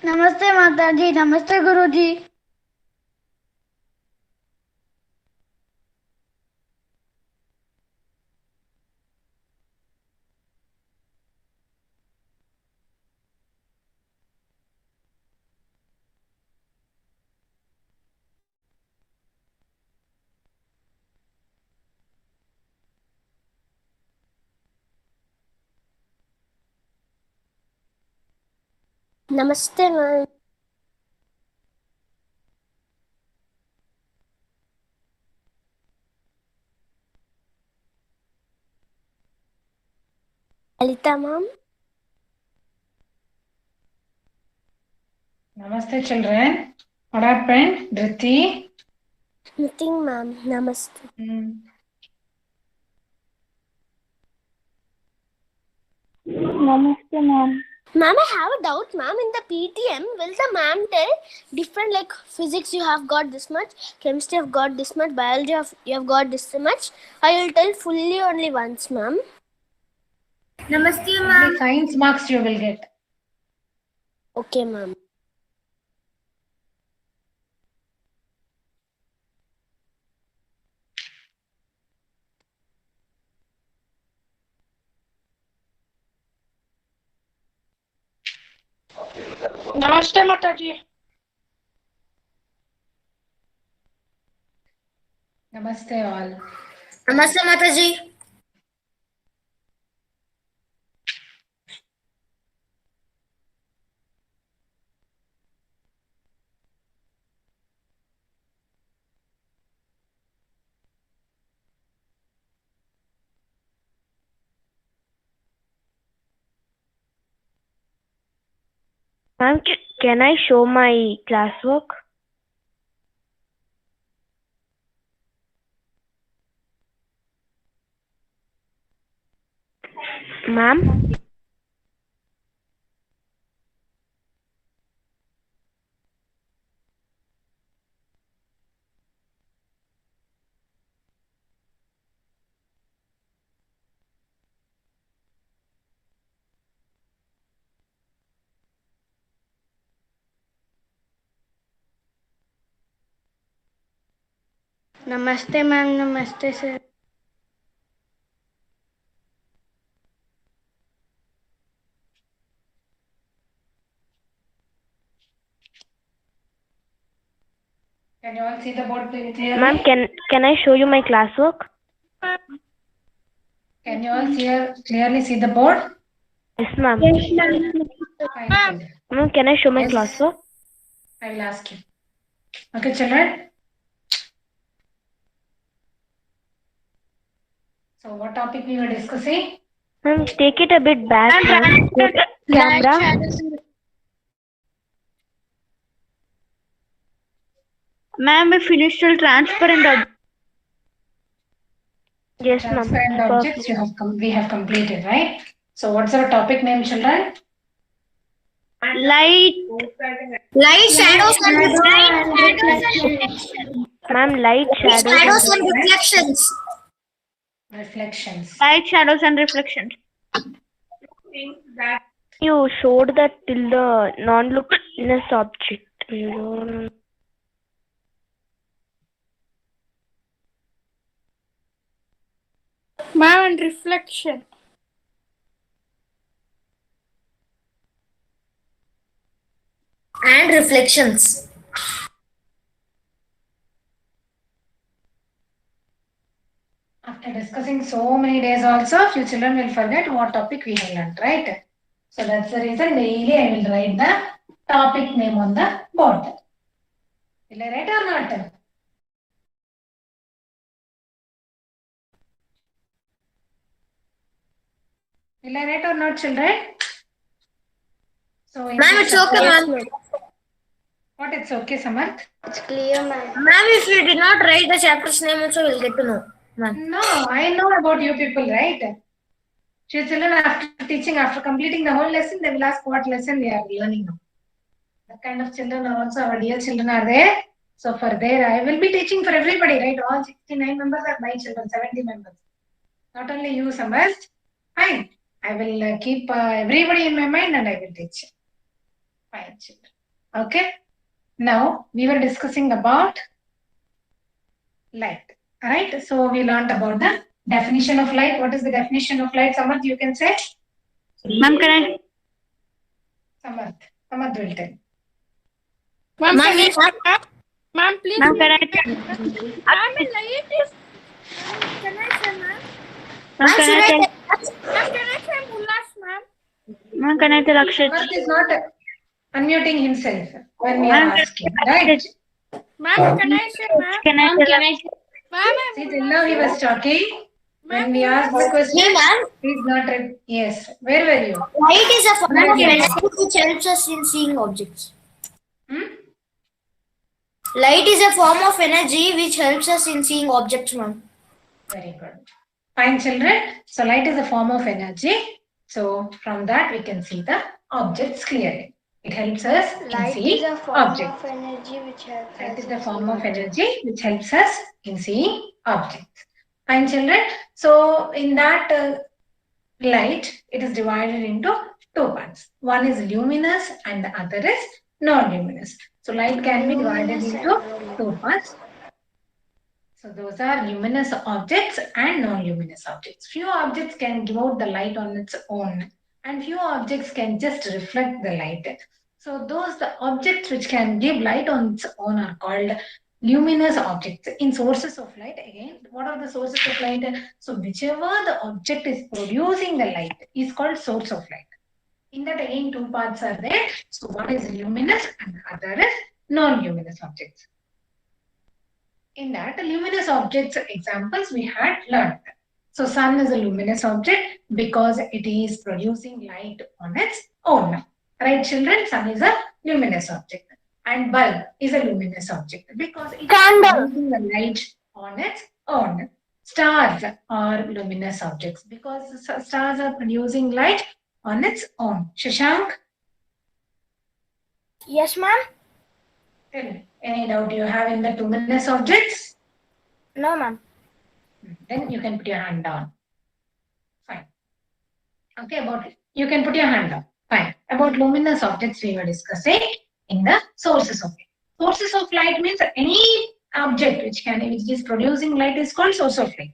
नमस्ते माता जी, नमस्ते गुरु जी। नमस्ते ma'am. Lalita ma'am. Namaste, children. What happened, Dhriti? Nothing ma'am. नमस्ते। नमस्ते ma'am. Ma'am, I have a doubt, ma'am. In the PTM, will the ma'am tell different, like physics you have got this much, chemistry you have got this much, biology you have got this much? I will tell fully only once, ma'am. नमस्ते Only ma'am. science marks you will get. Okay, ma'am. नमस्ते माता जी। Namaste, all. नमस्ते माता जी। Ma'am, can I show my classwork? Ma'am? नमस्ते ma'am, नमस्ते sir. Can you all see the board clearly? Ma'am, can I show you my classwork? Can you all clearly see the board? Yes, ma'am. Yes ma'am. Fine, children. Ma'am, can I show my Yes. classwork? I will ask you. Okay, children. So, what topic we were discussing? Ma'am, take it a bit back, ma'am. Camera. Ma'am we finished till transparent object. Yes, ma'am. Transparent objects we have completed, right? So, what's our topic name, children? Light shadows and reflections. Ma'am, light shadows and reflections. Reflections. Light shadows and reflections. you showed that till the non-luminous object. Ma'am, and reflection. And reflections. After discussing so many days also, few children will forget what topic we have learned, right? So that's the reason daily I will write the topic name on the board. Will I write or not? Will I write or not, children? So Ma'am, it's okay, ma'am. What it's okay, Samarth? It's clear, ma'am. Ma'am, if you did not write the chapter's name also, we'll get to know. Ma'am. No, I know about you people, right? Few children after teaching, after completing the whole lesson, they will ask what lesson we are learning now. That kind of children are also our dear children are there. So for there, I will be teaching for everybody, right? All 69 members are my children, 70 members. Not only you, Samarth. Fine. I will keep everybody in my mind and I will teach. Fine, children. Okay. Now we were discussing about light. Right. So we learned about the definition of light. What is the definition of light? Samarth, you can say. Ma'am, can I? Samarth will tell. Ma'am, Ma'am, can I? Ma'am, please. Ma'am, Ma'am, can light is. Can I say, ma'am? Ma'am, should I Ma'am, can I say Mullas, ma'am? Ma'am, can I tell Akshay? Samarth is not unmuting himself when we are asking. Right. Ma'am, can I say, ma'am? Can I tell? Ma'am, See, till now he was talking. When we asked the Hey, question, ma'am. he's not. Yes. Where were you? Light is a form of Yes. energy which helps us in seeing objects. Hmm? Light is a form of energy which helps us in seeing objects, ma'am. Very good. Fine, children. So light is a form of energy. So from that we can see the objects clearly. It helps us in seeing objects. energy which helps Light is the form of energy which helps us in seeing objects. Fine, children. So in that light, it is divided into two parts. One is luminous and the other is non-luminous. So light can be divided into two parts. So those are luminous objects and non-luminous objects. Few objects can give out the light on its own and few objects can just reflect the light. So those the objects which can give light on its own are called luminous objects. In sources of light, again, what are the sources of light? So whichever the object is producing the light is called source of light. In that again two parts are there. So one is luminous and the other is non-luminous objects. In that luminous objects examples we had learned. So sun is a luminous object because it is producing light on its own. Right, children? Sun is a luminous object. And bulb is a luminous object because it is producing the light on its own. Stars are luminous objects because stars are producing light on its own. Shashank? Yes, ma'am. Tell me, any doubt you have in the luminous objects? No, ma'am. Then you can put your hand down. Fine. Okay, you can put your hand down. Fine. About luminous objects we were discussing in the sources of light. Sources of light means any object which is producing light is called source of light.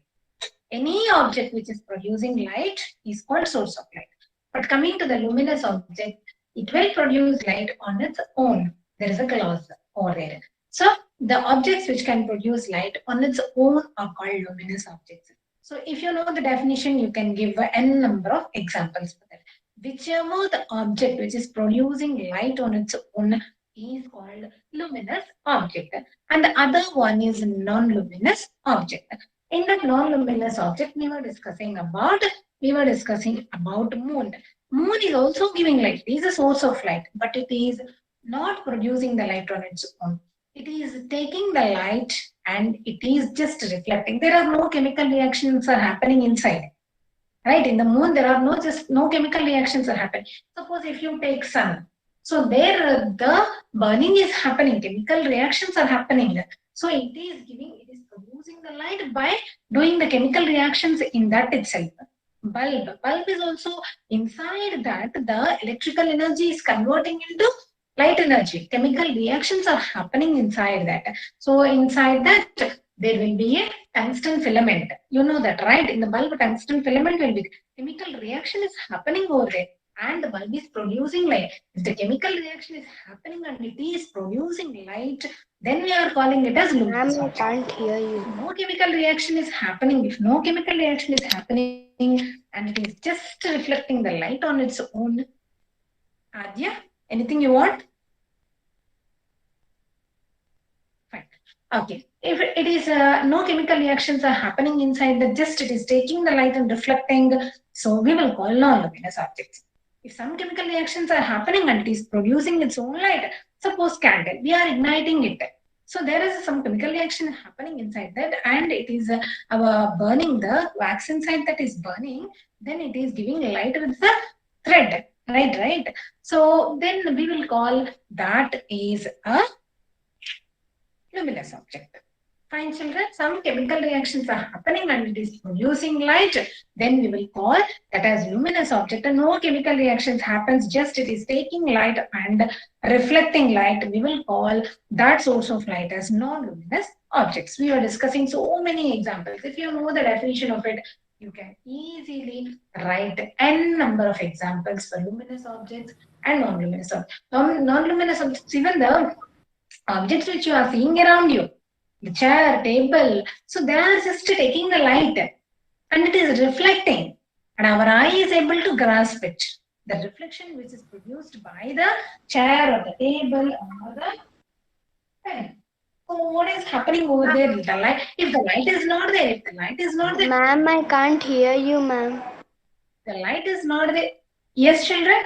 Any object which is producing light is called source of light. But coming to the luminous object, it will produce light on its own. There is a clause over there. So the objects which can produce light on its own are called luminous objects. So if you know the definition, you can give n number of examples for that. Whichever the object which is producing light on its own is called luminous object. And the other one is non-luminous object. In that non-luminous object, we were discussing about moon. Moon is also giving light. It is a source of light, but it is not producing the light on its own. It is taking the light and it is just reflecting. There are no chemical reactions are happening inside. Right? In the moon, there are no chemical reactions are happening. Suppose if you take sun, so there the burning is happening, chemical reactions are happening. So it is producing the light by doing the chemical reactions in that itself. Bulb is also inside that the electrical energy is converting into light energy. Chemical reactions are happening inside that. So inside that there will be a tungsten filament. You know that, right? In the bulb, tungsten filament will be chemical reaction is happening over there, and the bulb is producing light. If the chemical reaction is happening and it is producing light, then we are calling it as luminous object. I can't hear you. If no chemical reaction is happening, and it is just reflecting the light on its own. Adya, anything you want? Fine. Okay. If it is no chemical reactions are happening inside the just it is taking the light and reflecting, so we will call non-luminous objects. If some chemical reactions are happening and it is producing its own light, suppose candle, we are igniting it. So there is some chemical reaction happening inside that and it is burning the wax inside that is burning, then it is giving light with the thread. Right. So then we will call that is a luminous object. Fine, children. Some chemical reactions are happening and it is producing light. Then we will call that as luminous object. And no chemical reactions happens. Just it is taking light and reflecting light. We will call that source of light as non-luminous objects. We are discussing so many examples. If you know the definition of it, you can easily write n number of examples for luminous objects and non-luminous objects. Non-luminous objects, even the objects which you are seeing around you, the chair, table, so they are just taking the light and it is reflecting and our eye is able to grasp it. The reflection which is produced by the chair or the table or the pen. So what is happening over there? The light, if the light is not there, Ma'am, I can't hear you, ma'am. the light is not there. Yes, children?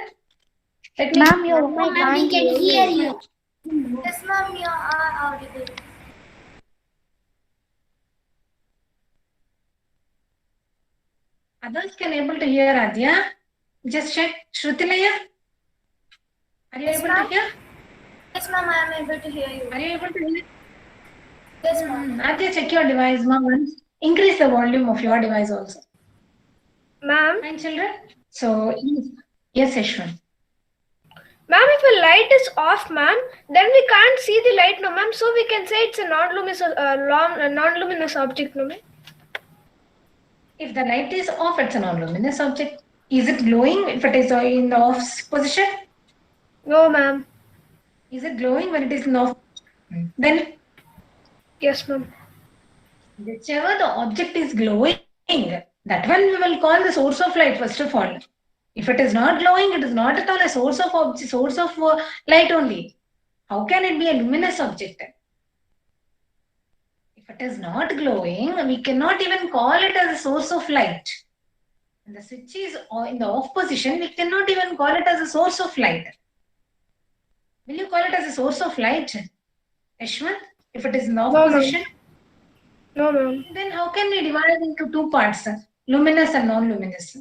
Let me. Ma'am, your mic Ma'am, we can't can hear hear you. you. Yes, ma'am, you are audible. Others can able to hear Adya. Just check. Shrutilaya, are you Yes, able ma'am. to hear? Yes, ma'am, I am able to hear you. Are you able to hear? Yes, ma'am. Adya, check your device, ma'am. Once. Increase the volume of your device also. Ma'am, Fine, children. So, yes, Ashwin. ma'am, if a light is off, ma'am, then we can't see the light, no, ma'am. So we can say it's a non-luminous object, no, ma'am. If the light is off, it's a non-luminous object. Is it glowing if it is in the off position? No, ma'am. Is it glowing when it is in off? Then, Yes, ma'am. whichever the object is glowing, that one we will call the source of light first of all. If it is not glowing, it is not at all a source of light only. How can it be a luminous object? If it is not glowing, we cannot even call it as a source of light. When the switch is in the off position, we cannot even call it as a source of light. Will you call it as a source of light, Ashwant? If it is in off No, ma'am. position, No, ma'am. then how can we divide it into two parts, luminous and non-luminous?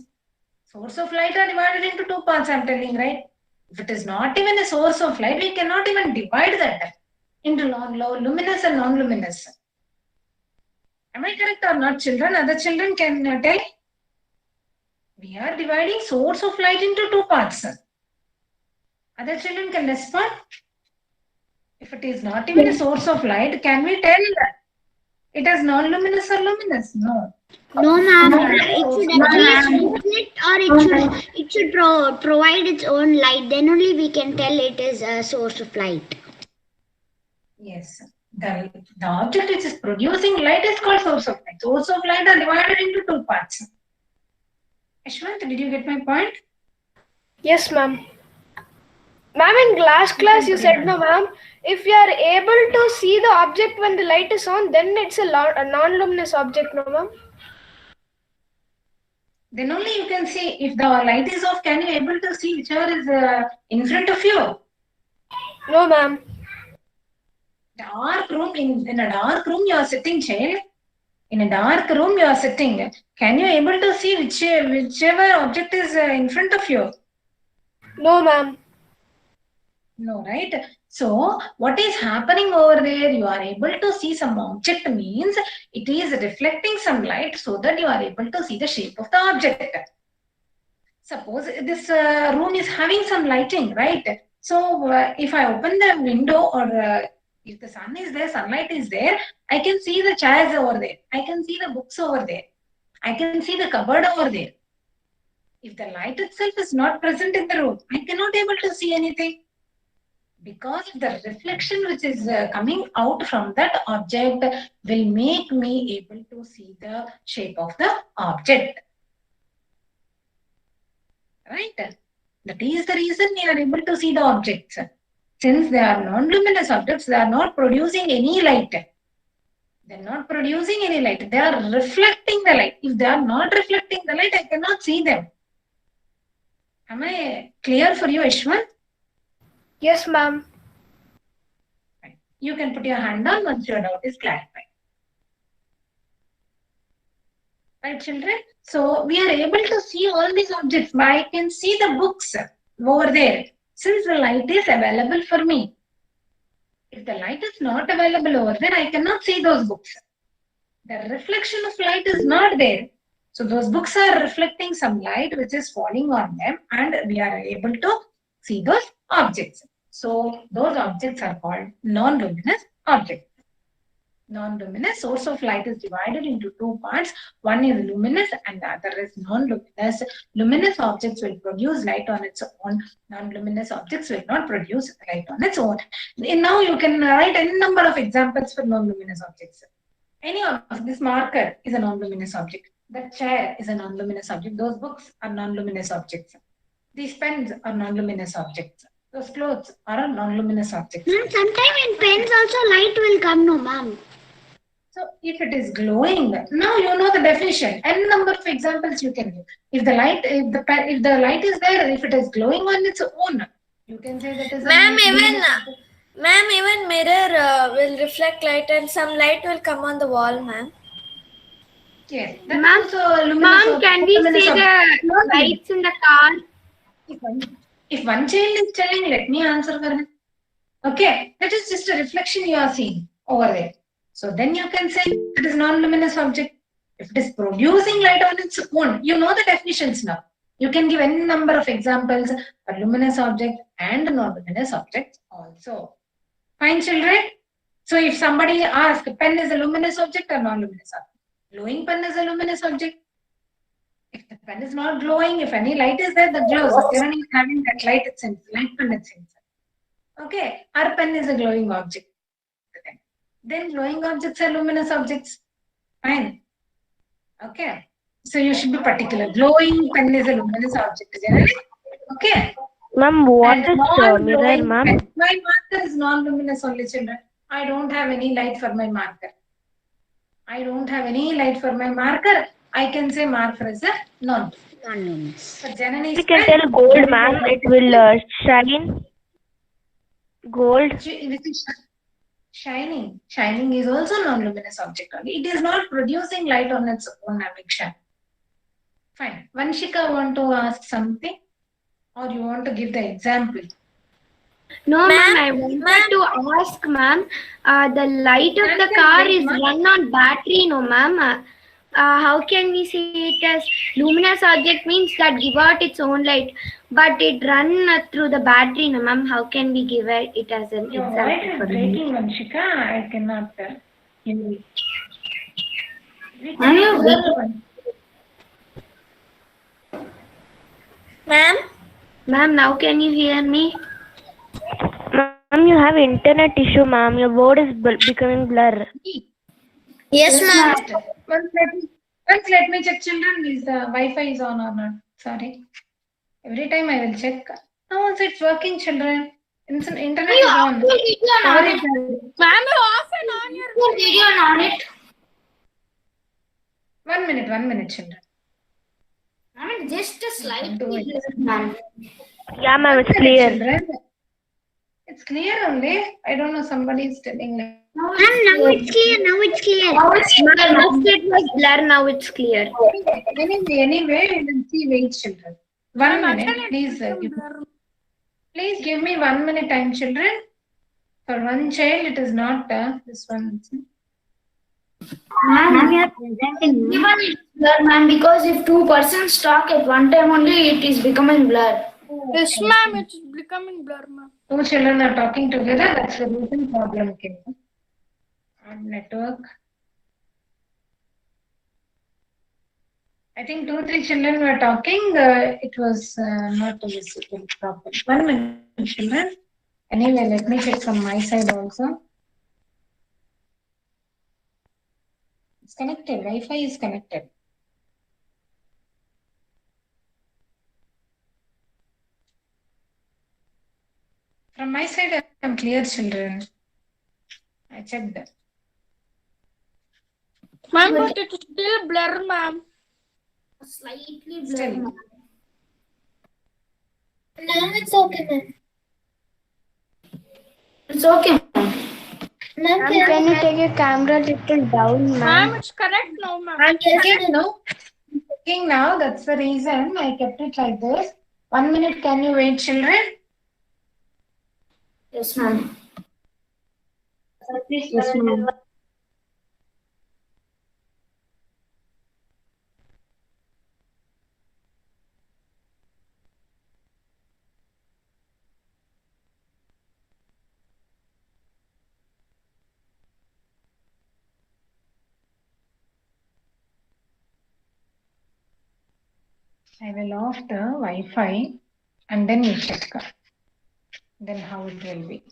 Source of light are divided into two parts, I'm telling, right? If it is not even a source of light, we cannot even divide that into luminous and non-luminous. Am I correct or not, children? Other children can tell. We are dividing source of light into two parts. Other children can respond. If it is not even a source of light, can we tell it is non-luminous or luminous? No. No, ma'am. It should at least reflect or it should provide its own light. Then only we can tell it is a source of light. Yes. The object which is producing light is called source of light. Source of light are divided into two parts. Ashwant, did you get my point? Yes, ma'am. Ma'am, in class you said, no, ma'am, if you are able to see the object when the light is on, then it's a non-luminous object, no, ma'am? Then only you can see. If the light is off, can you able to see whichever is in front of you? No, ma'am. Dark room, in a dark room you are sitting, child. In a dark room you are sitting. Can you able to see whichever object is in front of you? No, ma'am. No, right? So, what is happening over there? You are able to see some object means it is reflecting some light so that you are able to see the shape of the object. Suppose this room is having some lighting, right? So, if I open the window or if the sun is there, sunlight is there, I can see the chairs over there. I can see the books over there. I can see the cupboard over there. If the light itself is not present in the room, I cannot able to see anything. Because the reflection which is coming out from that object will make me able to see the shape of the object. Right? That is the reason we are able to see the objects. Since they are non-luminous objects, they are not producing any light. They are not producing any light. They are reflecting the light. If they are not reflecting the light, I cannot see them. Am I clear for you, Ashwant? Yes, ma'am. You can put your hand down once your doubt is clarified. Right, children? So, we are able to see all these objects. I can see the books over there. Since the light is available for me. If the light is not available over there, I cannot see those books. The reflection of light is not there. So those books are reflecting some light which is falling on them, and we are able to see those objects. So those objects are called non-luminous objects. Non-luminous source of light is divided into two parts. One is luminous and the other is non-luminous. Luminous objects will produce light on its own. Non-luminous objects will not produce light on its own. And now you can write any number of examples for non-luminous objects. Any of this marker is a non-luminous object. The chair is a non-luminous object. Those books are non-luminous objects. These pens are non-luminous objects. Those clothes are non-luminous objects. Ma'am, sometimes in pens also light will come, no, ma'am. So if it is glowing, now you know the definition. N number of examples you can give. If the light is there, if it is glowing on its own, you can say that is. Ma'am, even mirror will reflect light, and some light will come on the wall, ma'am. Yes. Ma'am, can we see the lights in the car? If one child is telling, let me answer for him. Okay, that is just a reflection you are seeing over there. So then you can say it is non-luminous object. If it is producing light on its own, you know the definitions now. You can give any number of examples for luminous object and non-luminous objects also. Fine, children? So if somebody asks, pen is a luminous object or non-luminous object? Glowing pen is a luminous object. If the pen is not glowing, if any light is there, that glows. The pen is having that light itself, light pen itself. Okay, our pen is a glowing object. Then glowing objects are luminous objects. Fine. Okay. So you should be particular. Glowing pen is a luminous object generally. Okay. Ma'am, what is mirror, ma'am? My marker is non-luminous only, children. I don't have any light for my marker. I can say marker is a non-luminous. But generally, We can tell gold, ma'am. It will shine. Gold. Shining. Shining is also non-luminous object only. It is not producing light on its own, Amiksha. Fine. Vanshika want to ask something? Or you want to give the example? No, ma'am, I wanted to ask, ma'am, the light of the car is run on battery, no, ma'am. How can we see it as luminous object means that give out its own light, but it run through the battery, no, ma'am. How can we give it as an Your example? voice is breaking, Vanshika. I cannot hear you. Ma'am? Ma'am, now can you hear me? Ma'am, you have internet issue, ma'am. Your word is becoming blur. Yes, ma'am. Once let me check, children. Is the Wi-Fi is on or not? Sorry. Every time I will check. No, it's working, children. Internet is on. Sorry, Ma'am, off and on your video on it. 1 minute, children. Ma'am, just a slight. Ma'am. Yeah, ma'am, it's clear. Children. It's clear only. I don't know. Somebody is telling me. Ma'am, now it's clear. Ma'am, it was blur. Now it's clear. Anyway, we will see. Wait, children. 1 minute, please. Please give me 1 minute time, children. For one child, it is not this one. Ma'am, we are presenting. Even it's blur, ma'am, because if two persons talk at one time only, it is becoming blur. Yes, ma'am, it's becoming blur, ma'am. Two children are talking together. That's the reason problem came. Odd network. I think 2-3 children were talking. It was not a visible problem. 1 minute, children. Anyway, let me check from my side also. It's connected. Wi-Fi is connected. From my side, I'm clear, children. I checked. Ma'am, but it's still blur, ma'am. Slightly Still. blur. No, it's okay, ma'am. It's okay, ma'am. Ma'am, can you take your camera little down, ma'am? Ma'am, it's correct now, ma'am. I'm checking now. Checking now. That's the reason I kept it like this. 1 minute. Can you wait, children? Yes, ma'am. Yes, ma'am. I will off the Wi-Fi and then you check. Then how it will be.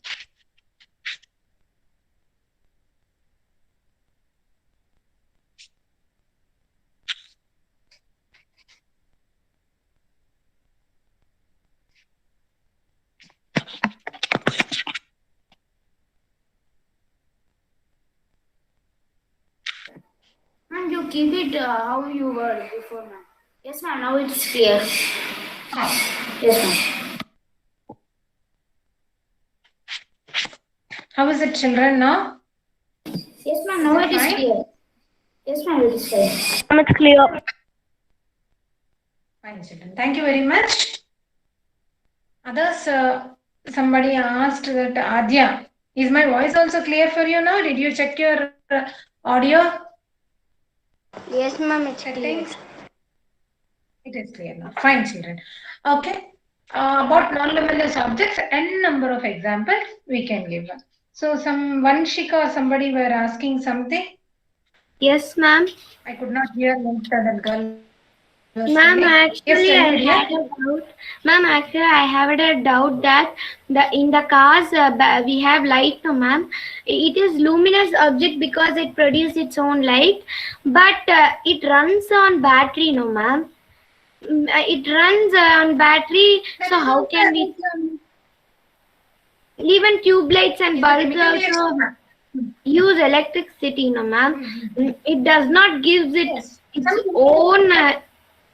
Ma'am, you keep it how you were before, ma'am. Yes, ma'am. Now it's clear. Yes, ma'am. How is it, children, now? Yes, ma'am. Now it is fine? clear. Yes, ma'am. It is fine. Ma'am, it's clear. Fine, children. Thank you very much. Others, somebody asked that, Adya, is my voice also clear for you now? Did you check your audio Yes, ma'am, it's clear. settings? It is clear now. Fine, children. Okay. About non-luminous objects, n number of examples we can give. So, one Shika or somebody were asking something. Yes, ma'am. I could not hear what that girl was Ma'am, telling. actually, Yes, tell I me, dear. had a doubt. Ma'am, actually, I had a doubt that in the cars we have light, no, ma'am. It is luminous object because it produces its own light, but it runs on battery, no, ma'am. It runs on battery, so how can we? Even tube lights and bulbs also use electricity, no, ma'am. It does not give it its own.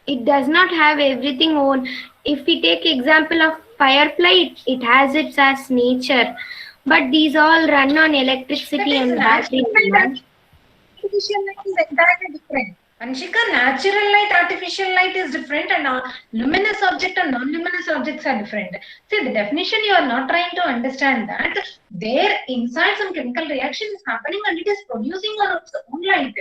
It does not have everything own. If we take example of firefly, it has its as nature, but these all run on electricity and battery. Artificial light is entirely different. Anshika, natural light, artificial light is different, and luminous object and non-luminous objects are different. See, the definition you are not trying to understand that there inside some chemical reaction is happening and it is producing on its own light.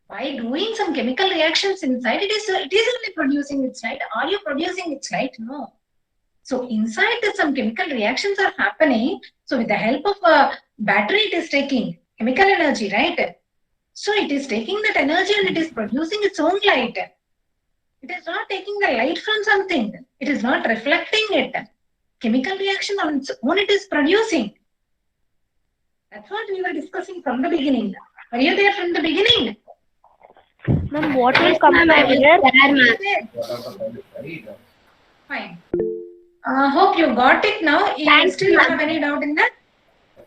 By doing some chemical reactions inside, it is only producing its light. Are you producing its light? No. So inside some chemical reactions are happening. So with the help of a battery, it is taking chemical energy, right? So it is taking that energy and it is producing its own light. It is not taking the light from something. It is not reflecting it. Chemical reaction on its own it is producing. That's what we were discussing from the beginning. Are you there from the beginning? Ma'am, what will come from here? Fine. Hope you got it now. You Thank still you, have any doubt in that?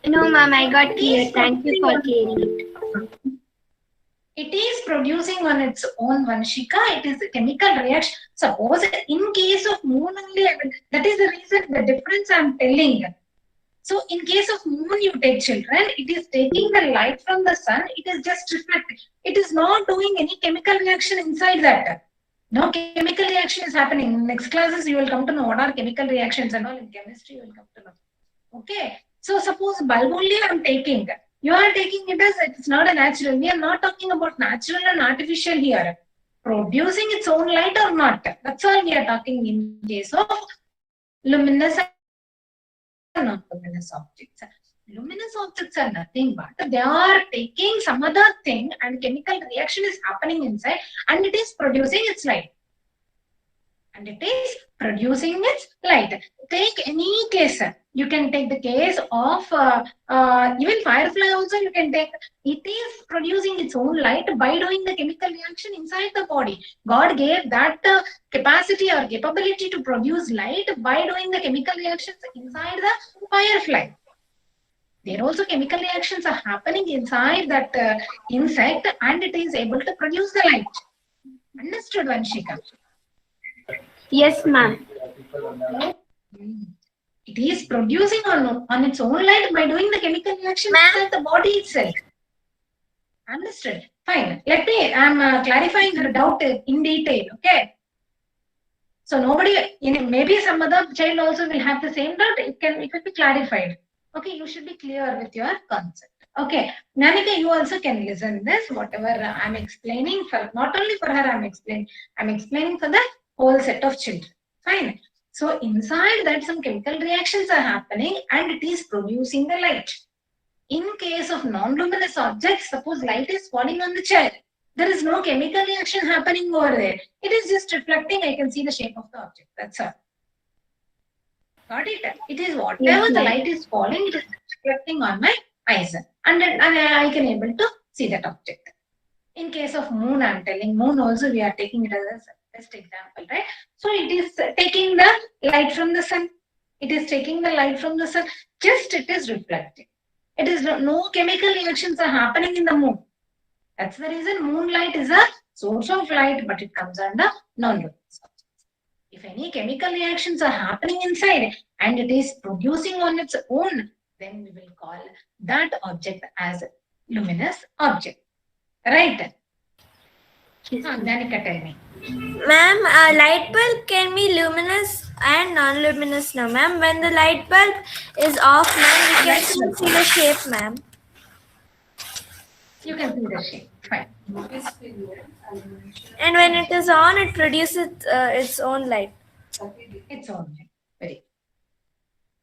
No, ma'am, I got clear. Thank you for clearing it. It is producing on its own, Vanshika. It is a chemical reaction. Suppose in case of moon only, that is the reason, the difference I am telling. So in case of moon, you take children, it is taking the light from the sun. It is just reflecting. It is not doing any chemical reaction inside that. No chemical reaction is happening. In next classes, you will come to know what are chemical reactions and all. In chemistry, you will come to know. Okay. So suppose bulb only I am taking. You are taking it as it's not a natural. We are not talking about natural and artificial here. Producing its own light or not. That's all we are talking in case of luminous and non-luminous objects. Luminous objects are nothing but they are taking some other thing and chemical reaction is happening inside and it is producing its light. And it is producing its light. Take any case. You can take the case of even firefly also you can take. It is producing its own light by doing the chemical reaction inside the body. God gave that capacity or capability to produce light by doing the chemical reactions inside the firefly. There also chemical reactions are happening inside that insect and it is able to produce the light. Understood, Vanshika? Yes, ma'am. It is producing on its own light by doing the chemical reaction inside the body itself. Understood? Fine. Let me, I'm clarifying her doubt in detail, okay? So nobody, maybe some other child also will have the same doubt. It will be clarified. Okay, you should be clear with your concept. Okay, Nanika, you also can listen this, whatever I'm explaining for, not only for her, I'm explaining for the whole set of children. Fine. So inside that some chemical reactions are happening and it is producing the light. In case of non-luminous objects, suppose light is falling on the chair. There is no chemical reaction happening over there. It is just reflecting. I can see the shape of the object. That's all. Got it? It is whatever the light is falling, it is reflecting on my eyes. And I can able to see that object. In case of moon, I'm telling moon also we are taking it as a best example, right? So it is taking the light from the sun. It is taking the light from the sun. Just it is reflecting. It is no chemical reactions are happening in the moon. That's the reason moonlight is a source of light, but it comes under non-luminous objects. If any chemical reactions are happening inside and it is producing on its own, then we will call that object as luminous object. Right? Danika, tell me. Ma'am, a light bulb can be luminous and non-luminous now, ma'am. When the light bulb is off, ma'am, we can still see the shape, ma'am. You can see the shape. Fine. And when it is on, it produces its own light. Its own light. Very.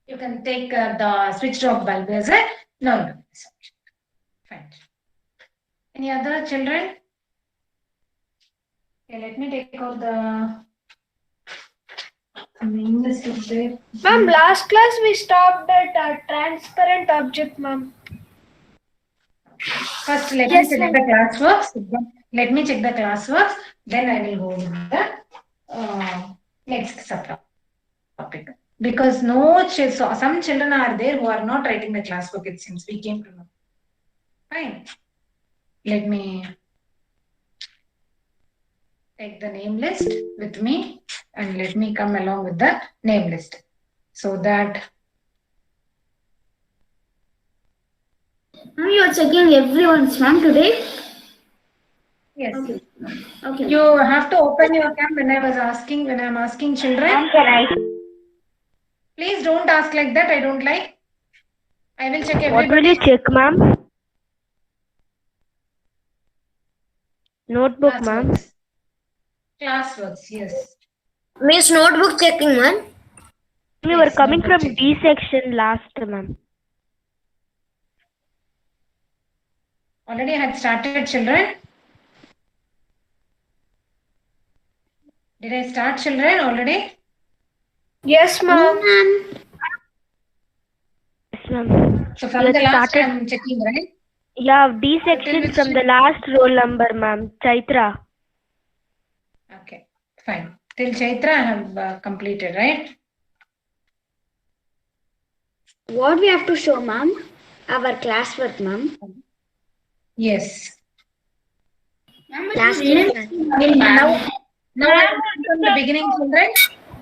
You can take the switched off bulb as a non-luminous object. Fine. Any other children? Okay, let me take out the English there. Ma'am, last class we stopped at transparent object, ma'am. First, let me check the classworks. Let me check the classworks. Then I will go with the next subtopic. Because some children are there who are not writing the classwork. It seems we came to know. Fine. Let me take the name list with me and let me come along with the name list so that Ma'am, you are checking everyone's, ma'am, today? yes. Okay. You have to open your cam when I'm asking children. Please don't ask like that. I don't like. I will check everybody. What will you check, ma'am? Notebook, ma'am. Classworks, yes. Miss notebook checking, ma'am. We were Yes, coming notebook from checking. D section last, ma'am. Already had started, children. Did I start, children, already? Yes, ma'am. Yes, ma'am. So from We the had last started. I'm checking, right? Yeah, D Till section which from the last roll number, ma'am. Chaitra. Okay, fine. Till Chaitra I have completed, right? What we have to show, ma'am? Our classwork, ma'am. Yes. Last year, ma'am. Now I will start from the beginning, children.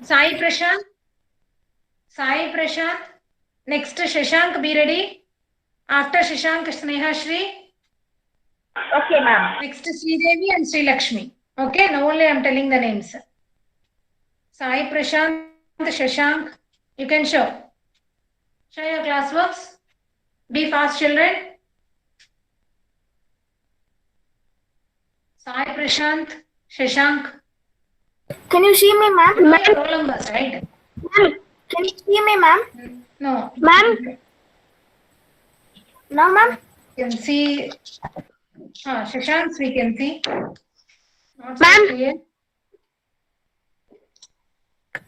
Sai Prashant. Sai Prashant. Next Shashank, be ready. After Shashank, Sneha Shri. Okay, ma'am. Next Sri Devi and Sri Lakshmi. Okay, now only I am telling the names. Sai Prashant, Shashank. You can show. Show your classworks. Be fast, children. Sai Prashant, Shashank. Can you see me, ma'am? Roll numbers, right? Can you see me, ma'am? No. Ma'am? No, ma'am. You can see. Shashank, we can see. Not so clear.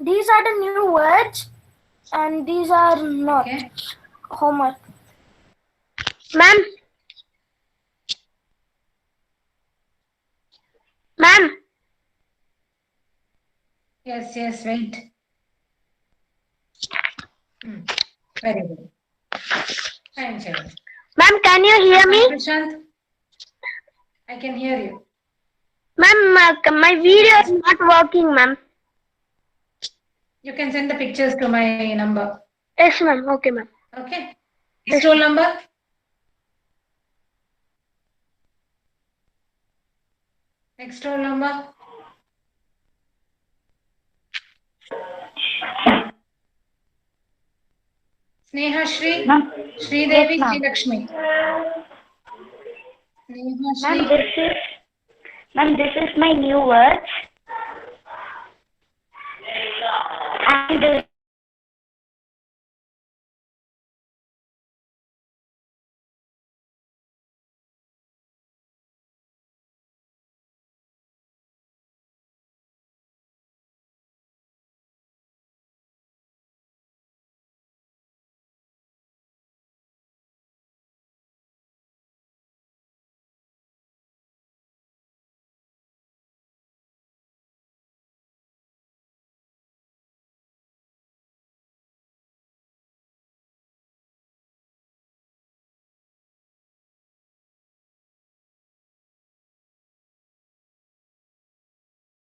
These are the new words, and these are not. Okay. Homework. Ma'am. Ma'am. Yes, wait. Very good. Fine, children. Ma'am, can you hear me? Prashant, I can hear you. Ma'am, my video is not working, ma'am. You can send the pictures to my number. Yes, ma'am. Okay, ma'am. Okay. Next roll number. Next roll number. Sneha Shri, Ma'am. Shri Devi, Yes, ma'am. Shri Lakshmi. Sneha Shri. Ma'am, this is my new words. And